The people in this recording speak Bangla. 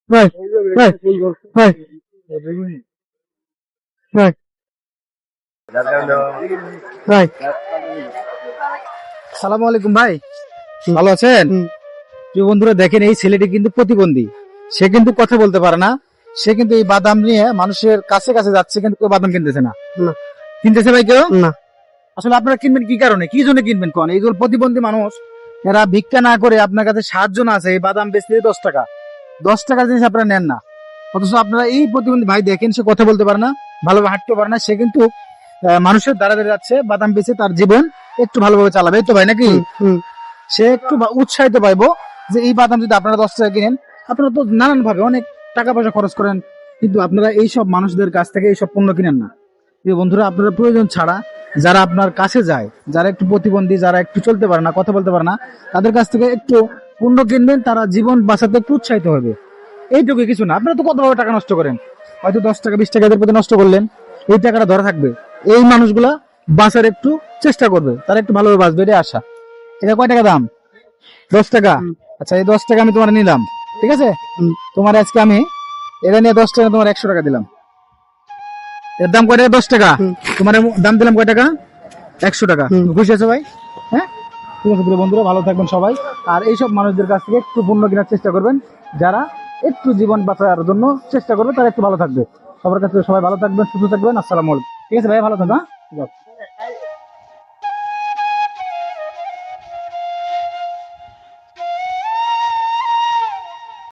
ভাই ভাই ভাই ভাই ভাই সালাম আলাইকুম ভাই, ভালো আছেন? প্রিয় বন্ধুরা দেখেন, এই ছেলেটি কিন্তু প্রতিবন্ধী, সে কিন্তু কথা বলতে পারে না। সে কিন্তু এই বাদাম নিয়ে মানুষের কাছে কাছে যাচ্ছে, কিন্তু কেউ বাদাম কিনতেছে না। কিনতেছে ভাই কেউ না। আসলে আপনারা কিনবেন কি কারণে, কি জন্য কিনবেন কোন? এইগুলো প্রতিবন্ধী মানুষ, এরা ভিক্ষা না করে আপনার কাছে সাহায্য না আছে, এই বাদাম বেচতে 10 টাকা, 10 টাকার জিনিস আপনারা নেন না। অথচ আপনারা এই প্রতিবন্ধী ভাই দেখেন, সে কথা বলতে পারে না, ভালোভাবে হাঁটতে পারে না, সে কিন্তু মানুষের দ্বারা দ্বারা যাচ্ছে, বাদাম বেচে তার জীবন একটু ভালোভাবে চালাবে। এই তো ভাই নাকি? সে একটু উৎসাহিত পাইবো যে এই বাদাম যদি আপনারা 10 টাকা কিনেন, আপনারা তো নানান ভাবে অনেক টাকা পয়সা খরচ করেন, কিন্তু আপনারা এইসব মানুষদের কাছ থেকে এইসব পণ্য কিনেন না। প্রিয় বন্ধুরা, আপনারা প্রয়োজন ছাড়া যারা আপনার কাছে যায়, যারা একটু প্রতিবন্ধী, যারা একটু চলতে পারে না, কথা বলতে পারে না, তাদের কাছ থেকে একটু পণ্য কিনবেন, তারা জীবন বাঁচাতে একটু উৎসাহিত হবে। এইটুকু, কিছু না। আপনারা তো কতভাবে টাকা নষ্ট করেন, হয়তো 10 টাকা 20 টাকা এদের প্রতি নষ্ট করলেন, এই টাকাটা ধরা থাকবে। এই মানুষগুলা বাঁচার একটু চেষ্টা করবে, তারা একটু ভালোভাবে বাঁচবে, এটাই আশা। এটা কয় টাকা দাম? 10 টাকা। আচ্ছা, এই 10 টাকা আমি তোমার নিলাম, ঠিক আছে? তোমার আজকে আমি এটা নিয়ে 10 টাকা, তোমার 100 টাকা দিলাম। এর দাম কয় টাকা? 10 টাকা। তোমার দাম দিলাম কয় টাকা? 100 টাকা। খুশি আছো ভাই? হ্যাঁ, ঠিক আছে। প্রিয় বন্ধুরা, ভালো থাকবেন সবাই। আর এইসব মানুষদের কাছ থেকে একটু পণ্য কেনার চেষ্টা করবেন, যারা একটু জীবন বাঁচার জন্য চেষ্টা করবে, তারা একটু ভালো থাকবে। সবার কাছে সবাই ভালো থাকবেন, সুস্থ থাকবেন। আসসালামু আলাইকুম। ঠিক আছে ভাই, ভালো থাকবেন।